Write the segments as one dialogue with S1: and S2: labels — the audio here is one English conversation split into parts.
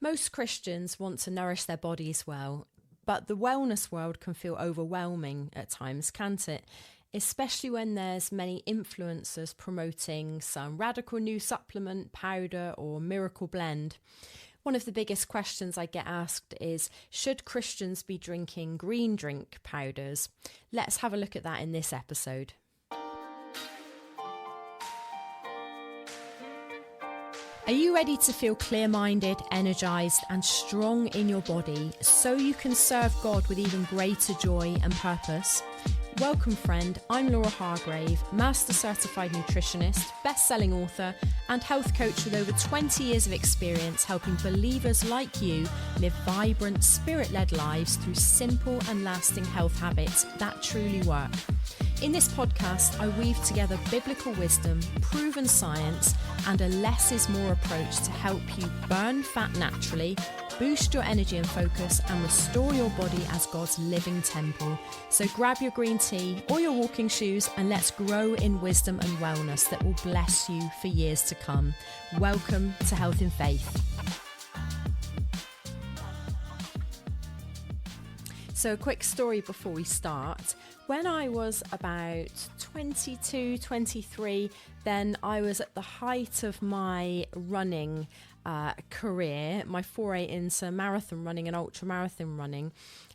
S1: Most Christians want to nourish their bodies well, but the wellness world can feel overwhelming at times, can't it? Especially when there's many influencers promoting some radical new supplement, powder or miracle blend. One of the biggest questions I get asked is, should Christians be drinking green drink powders? Let's have a look at that in this episode. Are you ready to feel clear-minded, energised and strong in your body so you can serve God with even greater joy and purpose? Welcome friend, I'm Laura Hargrave, Master Certified Nutritionist, best-selling author and health coach with over 20 years of experience helping believers like you live vibrant, spirit-led lives through simple and lasting health habits that truly work. In this podcast, I weave together biblical wisdom, proven science, and a less is more approach to help you burn fat naturally, boost your energy and focus, and restore your body as God's living temple. So grab your green tea or your walking shoes and let's grow in wisdom and wellness that will bless you for years to come. Welcome to Health in Faith. So a quick story before we start. When I was about 22, 23, then I was at the height of my running career, my foray into marathon running and ultra marathon running.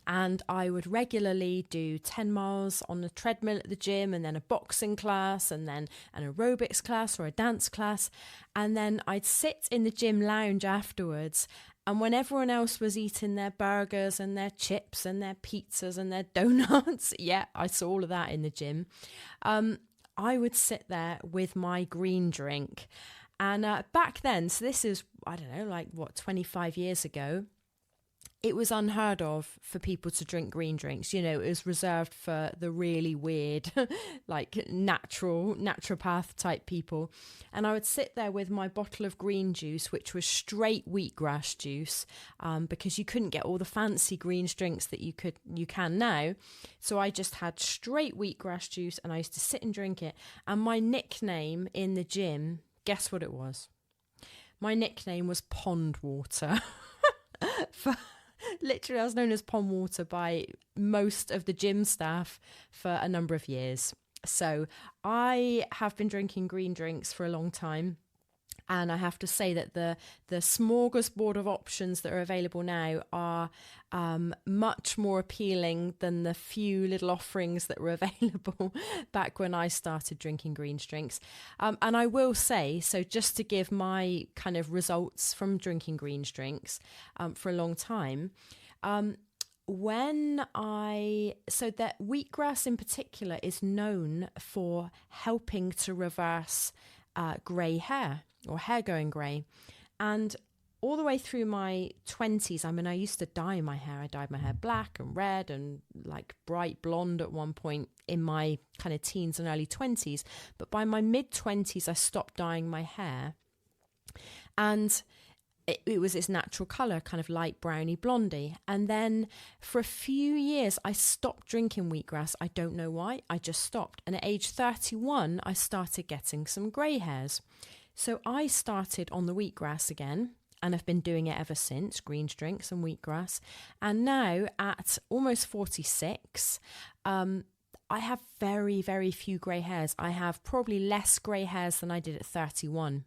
S1: And I would regularly do 10 miles on the treadmill at the gym, and then a boxing class, and then an aerobics class or a dance class. And then I'd sit in the gym lounge afterwards. And when everyone else was eating their burgers and their chips and their pizzas and their donuts, yeah, I saw all of that in the gym. I would sit there with my green drink. And back then, so this is, 25 years ago, it was unheard of for people to drink green drinks. You know, it was reserved for the really weird, naturopath type people. And I would sit there with my bottle of green juice, which was straight wheatgrass juice, because you couldn't get all the fancy green drinks that you can now. So I just had straight wheatgrass juice and I used to sit and drink it. And my nickname in the gym, guess what it was? My nickname was Pond Water. Literally, I was known as Pond Water by most of the gym staff for a number of years. So I have been drinking green drinks for a long time. And I have to say that the smorgasbord of options that are available now are much more appealing than the few little offerings that were available back when I started drinking green drinks. And I will say, so just to give my kind of results from drinking green drinks for a long time, so that wheatgrass in particular is known for helping to reverse grey hair or hair going grey. And all the way through my 20s, I used to dye my hair. I dyed my hair black and red and like bright blonde at one point in my kind of teens and early 20s. But by my mid 20s, I stopped dyeing my hair. And it was its natural colour, kind of light browny blondie. And then for a few years, I stopped drinking wheatgrass. I don't know why. I just stopped. And at age 31, I started getting some grey hairs. So I started on the wheatgrass again and have been doing it ever since, green drinks and wheatgrass. And now at almost 46, I have very, very few grey hairs. I have probably less grey hairs than I did at 31.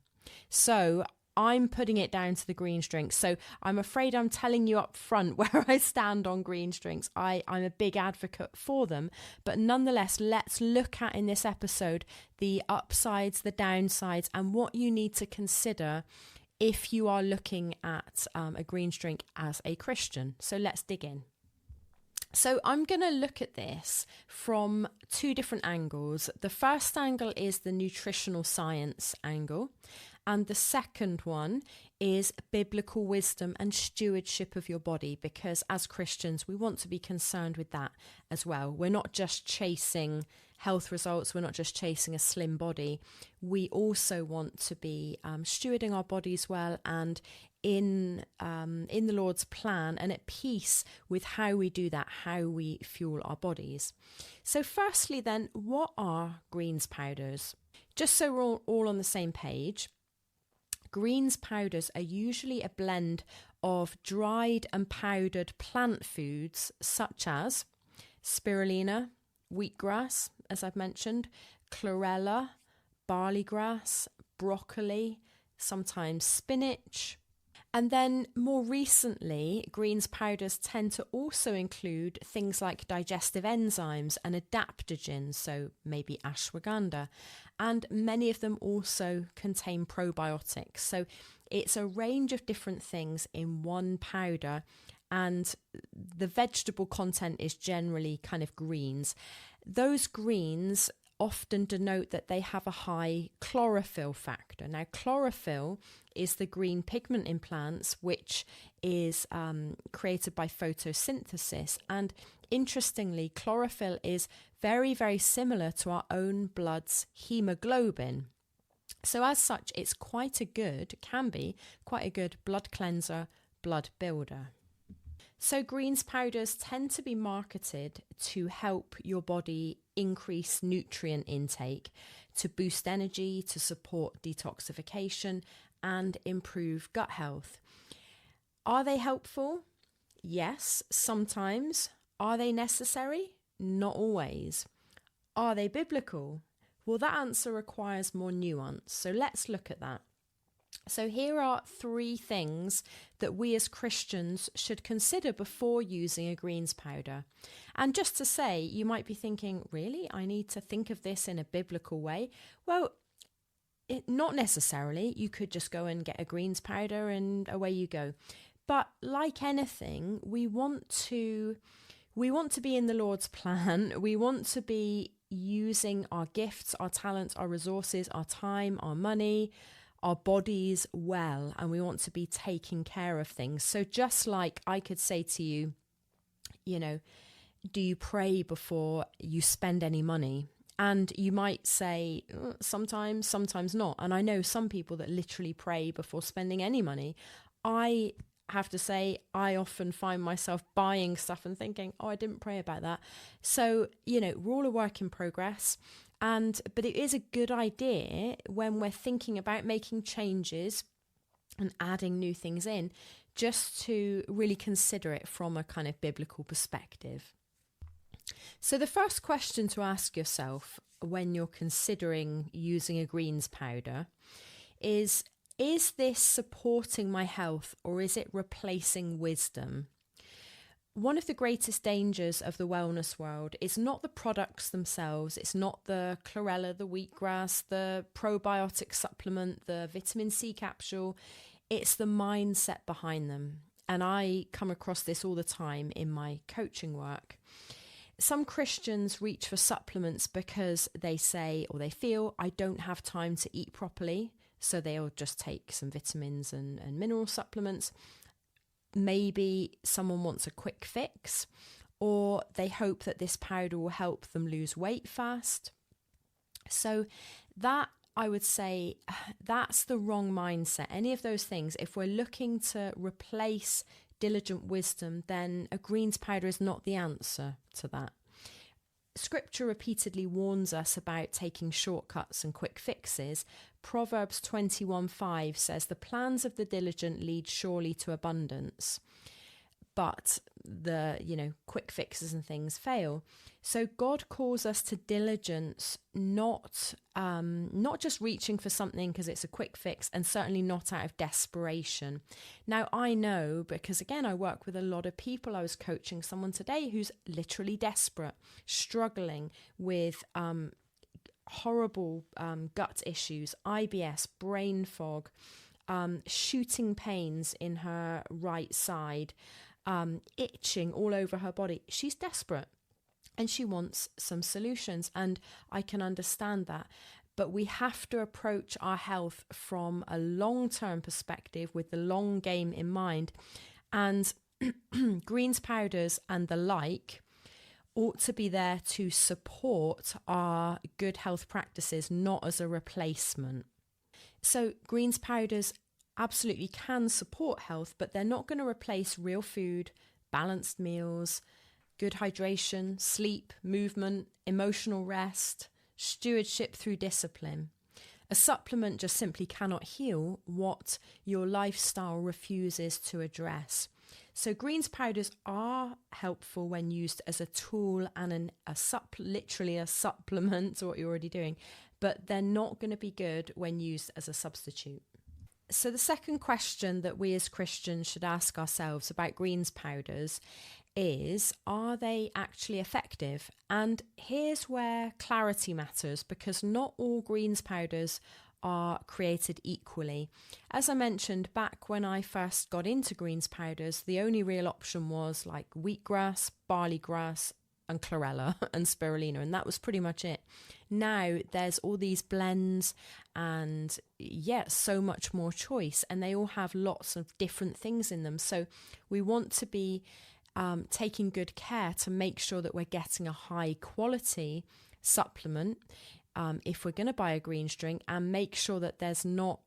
S1: So I'm putting it down to the green drinks. So I'm afraid I'm telling you up front where I stand on green drinks. I'm a big advocate for them. But nonetheless, let's look at in this episode the upsides, the downsides, and what you need to consider if you are looking at a green drink as a Christian. So let's dig in. So I'm going to look at this from two different angles. The first angle is the nutritional science angle. And the second one is biblical wisdom and stewardship of your body, because as Christians, we want to be concerned with that as well. We're not just chasing health results. We're not just chasing a slim body. We also want to be stewarding our bodies well and in the Lord's plan and at peace with how we do that, how we fuel our bodies. So firstly then, what are greens powders? Just so we're all on the same page, Greens powders are usually a blend of dried and powdered plant foods such as spirulina, wheatgrass, as I've mentioned, chlorella, barley grass, broccoli, sometimes spinach. And then more recently, greens powders tend to also include things like digestive enzymes and adaptogens, so maybe ashwagandha, and many of them also contain probiotics. So it's a range of different things in one powder, and the vegetable content is generally kind of greens. Those greens often denote that they have a high chlorophyll factor. Now, chlorophyll is the green pigment in plants, which is created by photosynthesis. And interestingly, chlorophyll is very, very similar to our own blood's hemoglobin. So as such, it's can be quite a good blood cleanser, blood builder. So greens powders tend to be marketed to help your body increase nutrient intake, to boost energy, to support detoxification and improve gut health. Are they helpful? Yes, sometimes. Are they necessary? Not always. Are they biblical? Well, that answer requires more nuance. So let's look at that. So here are 3 things that we as Christians should consider before using a greens powder. And just to say, you might be thinking, really? I need to think of this in a biblical way? Well, not necessarily. You could just go and get a greens powder and away you go. But like anything, we want to be in the Lord's plan. We want to be using our gifts, our talents, our resources, our time, our money, our bodies well, and we want to be taking care of things. So just like I could say to you, do you pray before you spend any money? And you might say, sometimes, sometimes not. And I know some people that literally pray before spending any money. I have to say, I often find myself buying stuff and thinking, I didn't pray about that. So, we're all a work in progress. But it is a good idea when we're thinking about making changes and adding new things in, just to really consider it from a kind of biblical perspective. So the first question to ask yourself when you're considering using a greens powder is this supporting my health, or is it replacing wisdom? One of the greatest dangers of the wellness world is not the products themselves. It's not the chlorella, the wheatgrass, the probiotic supplement, the vitamin C capsule. It's the mindset behind them. And I come across this all the time in my coaching work. Some Christians reach for supplements because they say or they feel, I don't have time to eat properly. So they'll just take some vitamins and mineral supplements. Maybe someone wants a quick fix, or they hope that this powder will help them lose weight fast. So that, I would say, that's the wrong mindset. Any of those things, if we're looking to replace diligent wisdom, then a greens powder is not the answer to that. Scripture repeatedly warns us about taking shortcuts and quick fixes. Proverbs 21:5 says, the plans of the diligent lead surely to abundance, but the quick fixes and things fail. So God calls us to diligence, not just reaching for something because it's a quick fix, and certainly not out of desperation. Now I know, because again I work with a lot of people. I was coaching someone today who's literally desperate, struggling with horrible gut issues, IBS, brain fog, shooting pains in her right side, itching all over her body. She's desperate and she wants some solutions, and I can understand that. But we have to approach our health from a long-term perspective with the long game in mind. And greens powders and the like ought to be there to support our good health practices, not as a replacement. So greens powders absolutely can support health, but they're not going to replace real food, balanced meals, good hydration, sleep, movement, emotional rest, stewardship through discipline. A supplement just simply cannot heal what your lifestyle refuses to address. So greens powders are helpful when used as a tool and literally a supplement to what you're already doing, but they're not going to be good when used as a substitute. So the second question that we as Christians should ask ourselves about greens powders is, are they actually effective? And here's where clarity matters, because not all greens powders are created equally. As I mentioned, back when I first got into greens powders, the only real option was like wheatgrass, barley grass, and chlorella and spirulina, and that was pretty much it. Now there's all these blends and so much more choice, and they all have lots of different things in them. So we want to be taking good care to make sure that we're getting a high quality supplement if we're going to buy a greens drink, and make sure that there's not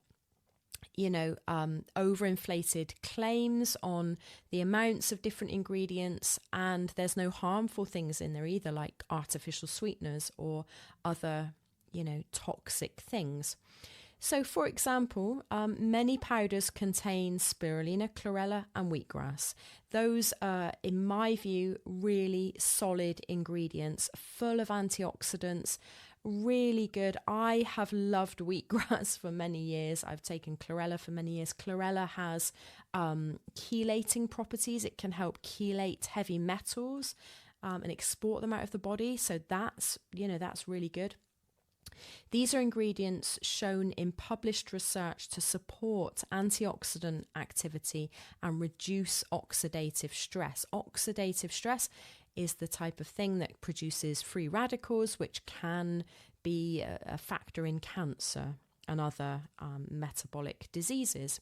S1: overinflated claims on the amounts of different ingredients, and there's no harmful things in there either, like artificial sweeteners or other toxic things. So for example, many powders contain spirulina, chlorella and wheatgrass. Those are, in my view, really solid ingredients, full of antioxidants, really good. I have loved wheatgrass for many years. I've taken chlorella for many years. Chlorella has chelating properties. It can help chelate heavy metals and export them out of the body. So that's really good. These are ingredients shown in published research to support antioxidant activity and reduce oxidative stress. Oxidative stress is the type of thing that produces free radicals, which can be a factor in cancer and other metabolic diseases.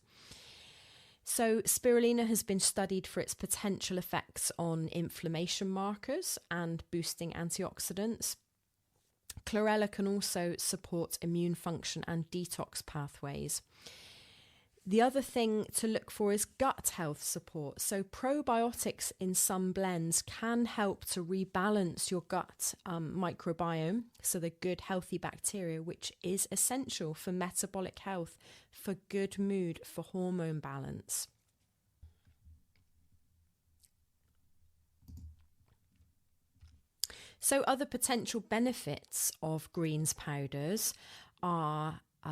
S1: So spirulina has been studied for its potential effects on inflammation markers and boosting antioxidants. Chlorella can also support immune function and detox pathways. The other thing to look for is gut health support. So probiotics in some blends can help to rebalance your gut microbiome, so the good healthy bacteria, which is essential for metabolic health, for good mood, for hormone balance. So other potential benefits of greens powders are that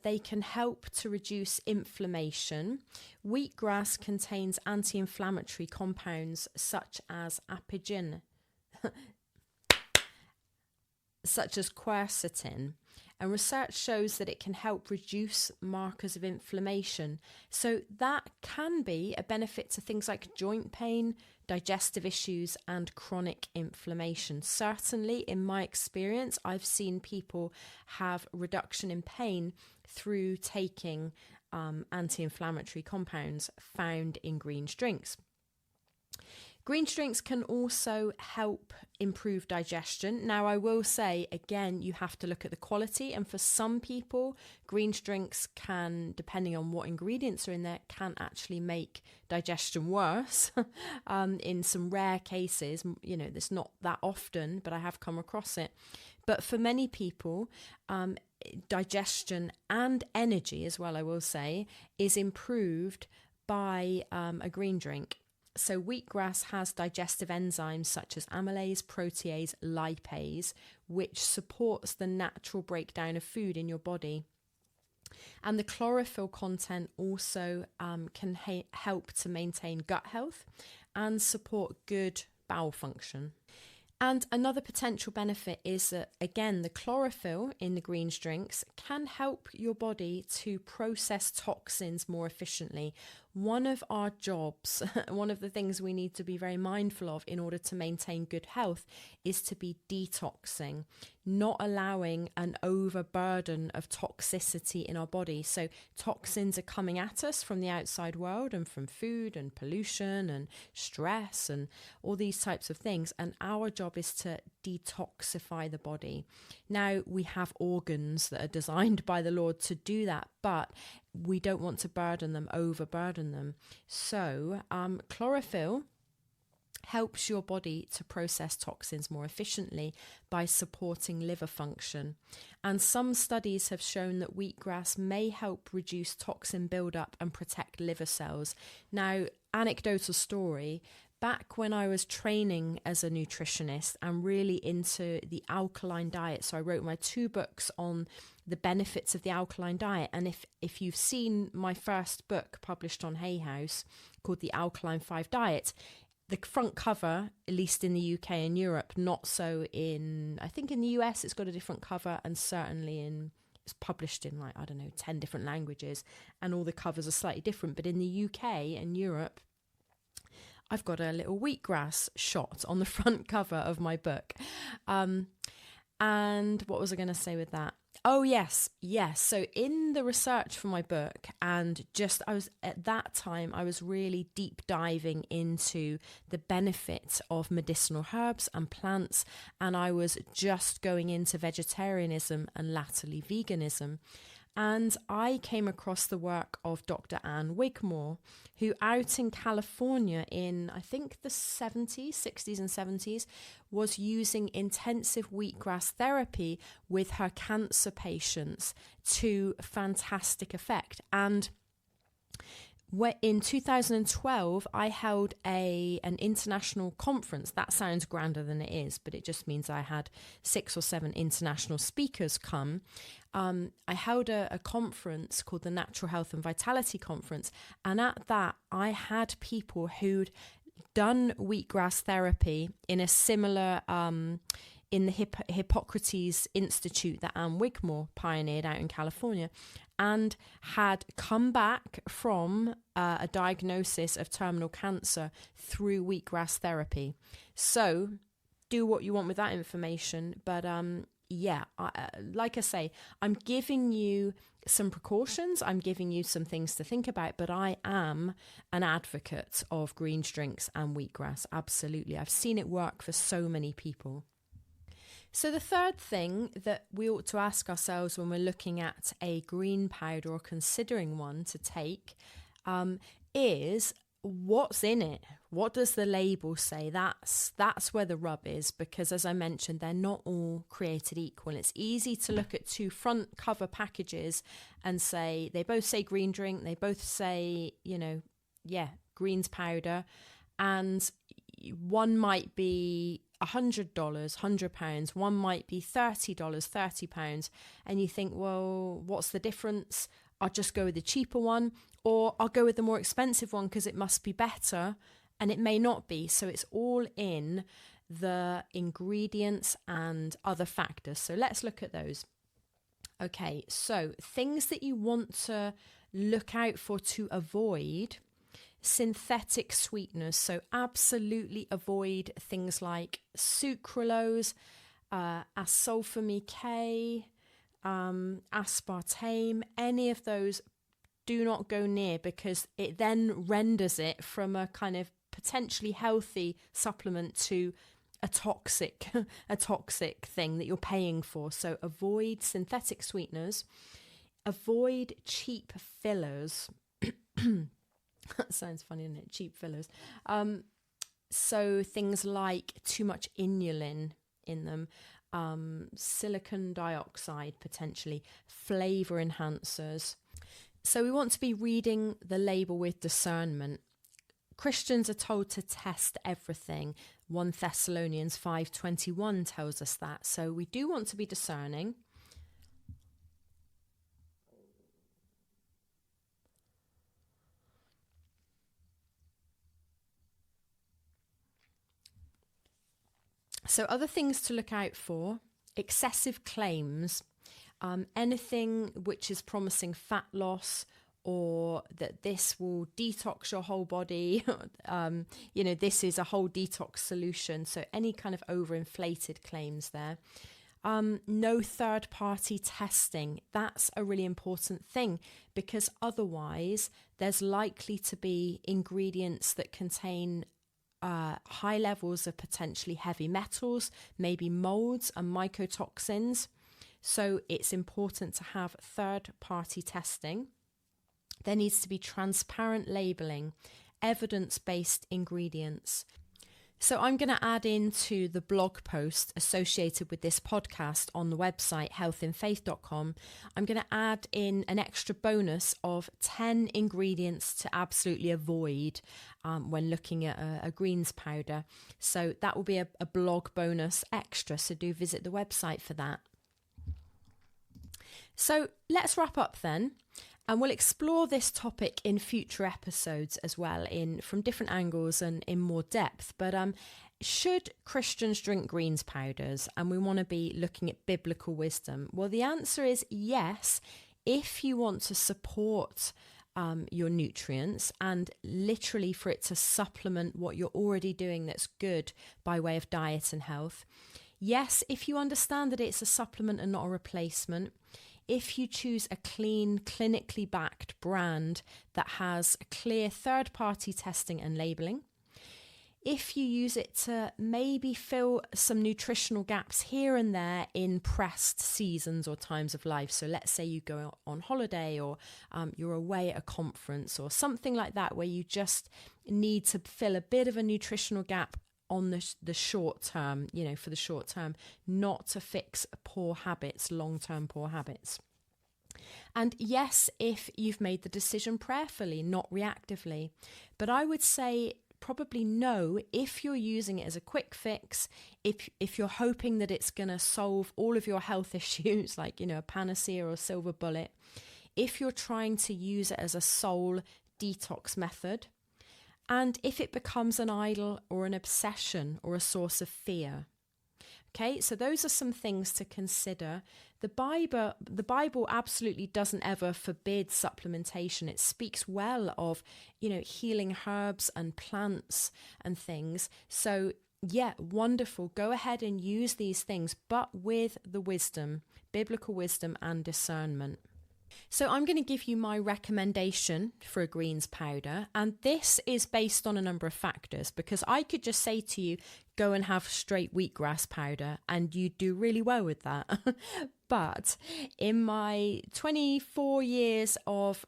S1: they can help to reduce inflammation. Wheatgrass contains anti-inflammatory compounds such as apigin, such as quercetin, and research shows that it can help reduce markers of inflammation. So that can be a benefit to things like joint pain, digestive issues, and chronic inflammation. Certainly, in my experience, I've seen people have reduction in pain through taking anti-inflammatory compounds found in greens drinks. Greens drinks can also help improve digestion. Now, I will say, again, you have to look at the quality. And for some people, greens drinks can, depending on what ingredients are in there, can actually make digestion worse. In some rare cases, it's not that often, but I have come across it. But for many people, digestion and energy as well, I will say, is improved by a green drink. So wheatgrass has digestive enzymes such as amylase, protease, lipase, which supports the natural breakdown of food in your body. And the chlorophyll content also can help to maintain gut health and support good bowel function. And another potential benefit is that, again, the chlorophyll in the greens drinks can help your body to process toxins more efficiently. One of our jobs, one of the things we need to be very mindful of in order to maintain good health is to be detoxing, not allowing an overburden of toxicity in our body. So toxins are coming at us from the outside world and from food and pollution and stress and all these types of things. And our job is to detoxify the body. Now, we have organs that are designed by the Lord to do that, but we don't want to overburden them. So chlorophyll helps your body to process toxins more efficiently by supporting liver function. And some studies have shown that wheatgrass may help reduce toxin buildup and protect liver cells. Now, anecdotal story, back when I was training as a nutritionist and really into the alkaline diet, so I wrote my 2 books on the benefits of the alkaline diet. And if you've seen my first book published on Hay House called The Alkaline 5 Diet, the front cover, at least in the UK and Europe, not so I think in the US it's got a different cover, and certainly it's published in 10 different languages, and all the covers are slightly different. But in the UK and Europe, I've got a little wheatgrass shot on the front cover of my book. And what was I going to say with that? Oh, yes. So in the research for my book, and at that time, I was really deep diving into the benefits of medicinal herbs and plants. And I was just going into vegetarianism and latterly veganism. And I came across the work of Dr. Ann Wigmore, who out in California in, I think, the 60s and 70s, was using intensive wheatgrass therapy with her cancer patients to fantastic effect. And in 2012, I held an international conference. That sounds grander than it is, but it just means I had 6 or 7 international speakers come. I held a conference called the Natural Health and Vitality Conference. And at that, I had people who'd done wheatgrass therapy in a similar, in the Hippocrates Institute that Ann Wigmore pioneered out in California, and had come back from a diagnosis of terminal cancer through wheatgrass therapy. So do what you want with that information. But like I say, I'm giving you some precautions. I'm giving you some things to think about, but I am an advocate of greens drinks and wheatgrass. Absolutely. I've seen it work for so many people. So the third thing that we ought to ask ourselves when we're looking at a green powder or considering one to take is, what's in it? What does the label say? That's where the rub is, because as I mentioned, they're not all created equal. It's easy to look at 2 front cover packages and say, they both say green drink, they both say, greens powder, and one might be $100, £100, one might be $30, £30, and you think, well, what's the difference? I'll just go with the cheaper one, or I'll go with the more expensive one because it must be better, and it may not be. So it's all in the ingredients and other factors. So let's look at those. Okay, so things that you want to look out for to avoid: synthetic sweeteners. So absolutely avoid things like sucralose, acesulfame K, aspartame. Any of those do not go near, because it then renders it from a kind of potentially healthy supplement to a toxic thing that you're paying for. So avoid synthetic sweeteners, avoid cheap fillers. That sounds funny, isn't it? Cheap fillers. So things like too much inulin in them, silicon dioxide potentially, flavor enhancers. So we want to be reading the label with discernment. Christians are told to test everything. 1 Thessalonians 5:21 tells us that. So we do want to be discerning. So other things to look out for: excessive claims, anything which is promising fat loss, or that this will detox your whole body. This is a whole detox solution. So any kind of overinflated claims there. No third-party testing. That's a really important thing, because otherwise there's likely to be ingredients that contain high levels of potentially heavy metals, maybe molds and mycotoxins. So it's important to have third-party testing. There needs to be transparent labeling, evidence-based ingredients. So I'm going to add into the blog post associated with this podcast on the website healthinfaith.com. I'm going to add in an extra bonus of 10 ingredients to absolutely avoid when looking at a greens powder. So that will be a blog bonus extra. So do visit the website for that. So let's wrap up then. And we'll explore this topic in future episodes as well, from different angles and in more depth. But should Christians drink greens powders? And we want to be looking at biblical wisdom. Well, the answer is yes, if you want to support your nutrients and literally for it to supplement what you're already doing that's good by way of diet and health. Yes, if you understand that it's a supplement and not a replacement. If you choose a clean, clinically backed brand that has clear third-party testing and labelling, if you use it to maybe fill some nutritional gaps here and there in pressed seasons or times of life. So let's say you go on holiday or you're away at a conference or something like that where you just need to fill a bit of a nutritional gap on the short term, for the short term, not to fix poor habits, long-term poor habits. And yes, if you've made the decision prayerfully, not reactively. But I would say probably no if you're using it as a quick fix, if you're hoping that it's going to solve all of your health issues, like, a panacea or a silver bullet, if you're trying to use it as a sole detox method, and if it becomes an idol or an obsession or a source of fear. Okay, so those are some things to consider. The Bible absolutely doesn't ever forbid supplementation. It speaks well of, healing herbs and plants and things. So yeah, wonderful. Go ahead and use these things, but with the wisdom, biblical wisdom and discernment. So I'm going to give you my recommendation for a greens powder, and this is based on a number of factors, because I could just say to you, go and have straight wheatgrass powder and you do really well with that. But in my 24 years of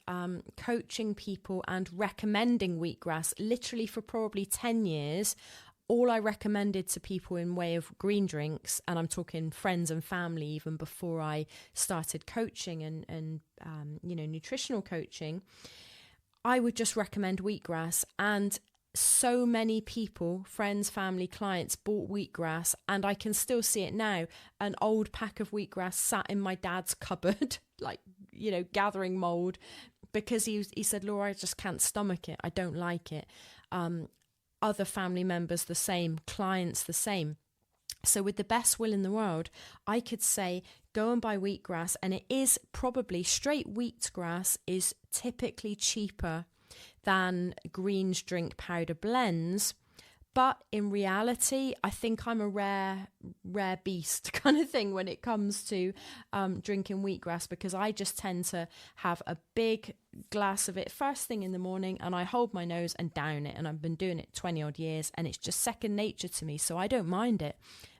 S1: coaching people and recommending wheatgrass, literally for probably 10 years, all I recommended to people in way of green drinks, and I'm talking friends and family even before I started coaching and nutritional coaching, I would just recommend wheatgrass. And so many people, friends, family, clients, bought wheatgrass, and I can still see it now. An old pack of wheatgrass sat in my dad's cupboard, gathering mold, because he said, Laura, I just can't stomach it. I don't like it. Other family members the same, clients the same. So with the best will in the world, I could say go and buy wheatgrass, and it is probably straight wheatgrass is typically cheaper than greens drink powder blends. But in reality, I think I'm a rare beast kind of thing when it comes to drinking wheatgrass, because I just tend to have a big glass of it first thing in the morning, and I hold my nose and down it. And I've been doing it 20 odd years, and it's just second nature to me. So I don't mind it.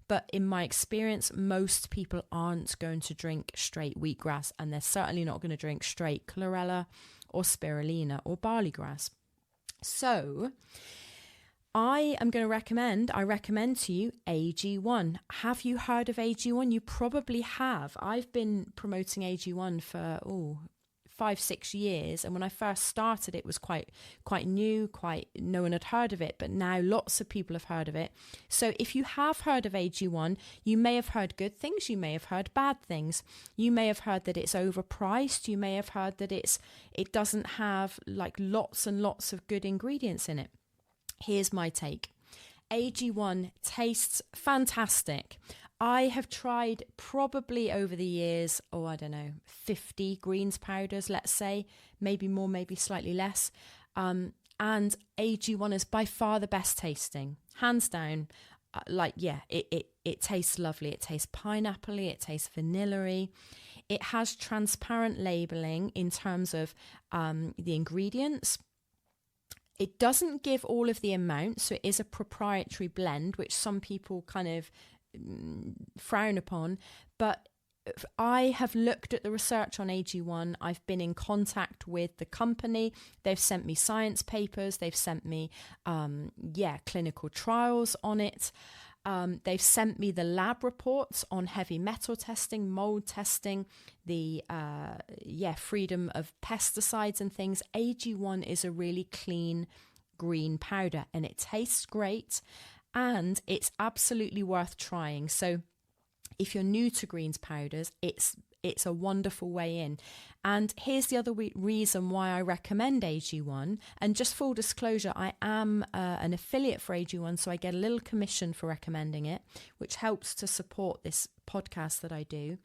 S1: But in my experience, most people aren't going to drink straight wheatgrass, and they're certainly not going to drink straight chlorella or spirulina or barley grass. So I recommend to you AG1. Have you heard of AG1? You probably have. I've been promoting AG1 for 5-6 years, and when I first started it was quite new, no one had heard of it, but now lots of people have heard of it. So if you have heard of AG1, you may have heard good things, you may have heard bad things. You may have heard that it's overpriced, you may have heard that it doesn't have like lots and lots of good ingredients in it. Here's my take. AG1 tastes fantastic. I have tried probably over the years, 50 greens powders, let's say, maybe more, maybe slightly less. And AG1 is by far the best tasting, hands down. It tastes lovely. It tastes pineapple-y, it tastes vanilla-y. It has transparent labeling in terms of the ingredients. It doesn't give all of the amount, so it is a proprietary blend, which some people kind of frown upon, but I have looked at the research on AG1. I've been in contact with the company. They've sent me science papers. They've sent me, clinical trials on it. They've sent me the lab reports on heavy metal testing, mold testing, the freedom of pesticides and things. AG1 is a really clean green powder, and it tastes great, and it's absolutely worth trying. So if you're new to greens powders, it's a wonderful way in. And here's the other reason why I recommend AG1. And just full disclosure, I am an affiliate for AG1, so I get a little commission for recommending it, which helps to support this podcast that I do.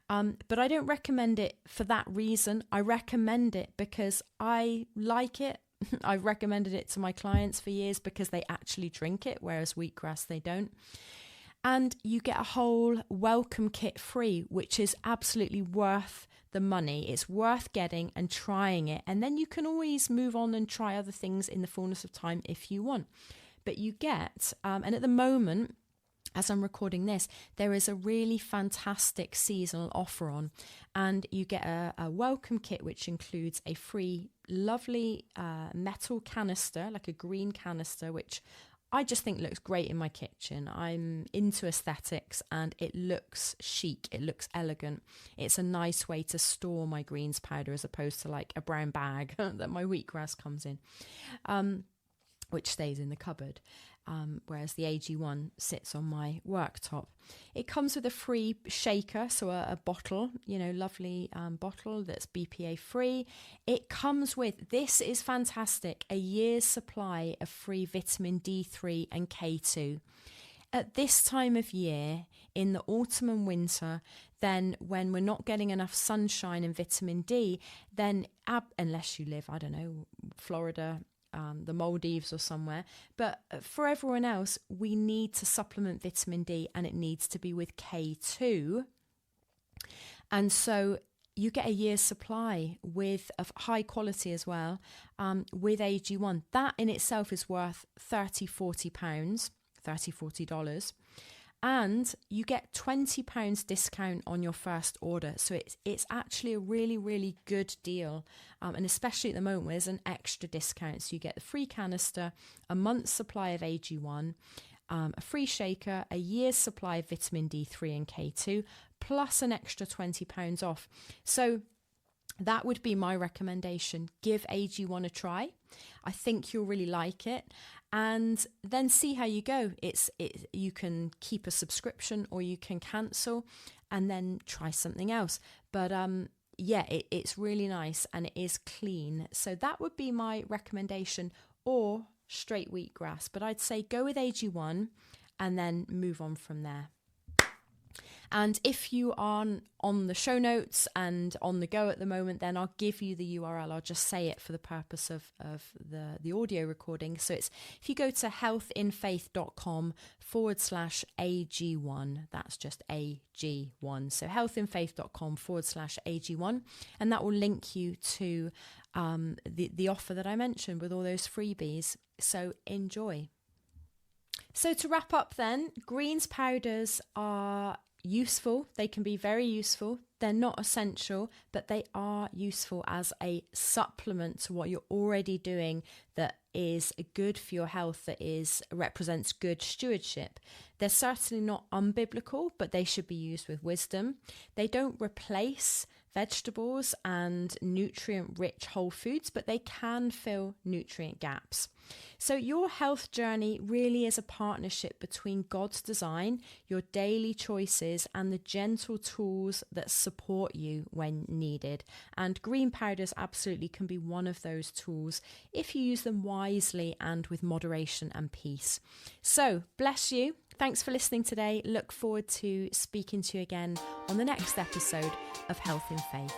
S1: But I don't recommend it for that reason. I recommend it because I like it. I've recommended it to my clients for years because they actually drink it, whereas wheatgrass, they don't. And you get a whole welcome kit free, which is absolutely worth the money. It's worth getting and trying it. And then you can always move on and try other things in the fullness of time if you want. But you get, and at the moment, as I'm recording this, there is a really fantastic seasonal offer on. And you get a welcome kit, which includes a free, lovely metal canister, like a green canister, which I just think looks great in my kitchen. I'm into aesthetics and it looks chic. It looks elegant. It's a nice way to store my greens powder as opposed to like a brown bag that my wheatgrass comes in, which stays in the cupboard. Whereas the AG1 sits on my worktop. It comes with a free shaker, so a bottle, lovely bottle that's BPA free. It comes with, this is fantastic, a year's supply of free vitamin D3 and K2. At this time of year, in the autumn and winter, then when we're not getting enough sunshine and vitamin D, then unless you live, I don't know, Florida, the Maldives or somewhere, but for everyone else, we need to supplement vitamin D, and it needs to be with K2. And so you get a year's supply with of high quality as well, with AG1. That in itself is worth $40. And you get £20 discount on your first order. So it's actually a really, really good deal. And especially at the moment, there's an extra discount. So you get the free canister, a month's supply of AG1, a free shaker, a year's supply of vitamin D3 and K2, plus an extra £20 off. So that would be my recommendation. Give AG1 a try. I think you'll really like it. And then see how you go. You can keep a subscription or you can cancel and then try something else. But it's really nice and it is clean. So that would be my recommendation, or straight wheatgrass. But I'd say go with AG1 and then move on from there. And if you are on the show notes and on the go at the moment, then I'll give you the URL. I'll just say it for the purpose of the audio recording. So it's, if you go to healthinfaith.com/AG1, that's just AG1. So healthinfaith.com/AG1, and that will link you to the offer that I mentioned with all those freebies. So enjoy. So to wrap up then, greens powders are useful. They can be very useful. They're not essential, but they are useful as a supplement to what you're already doing that is good for your health, that represents good stewardship. They're certainly not unbiblical, but they should be used with wisdom. They don't replace vegetables and nutrient-rich whole foods, but they can fill nutrient gaps. So your health journey really is a partnership between God's design, your daily choices, and the gentle tools that support you when needed. And green powders absolutely can be one of those tools if you use them wisely and with moderation and peace. So bless you. Thanks for listening today. Look forward to speaking to you again on the next episode of Health in Faith.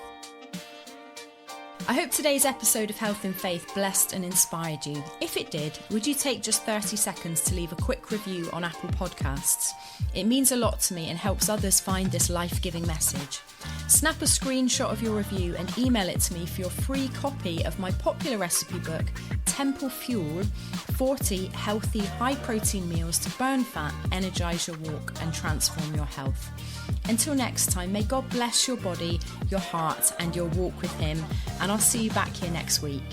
S1: I hope today's episode of Health in Faith blessed and inspired you. If it did, would you take just 30 seconds to leave a quick review on Apple Podcasts? It means a lot to me and helps others find this life-giving message. Snap a screenshot of your review and email it to me for your free copy of my popular recipe book, Temple Fuel 40 healthy, high-protein meals to burn fat, energize your walk, and transform your health. Until next time, may God bless your body, your heart, and your walk with Him, and I'll see you back here next week.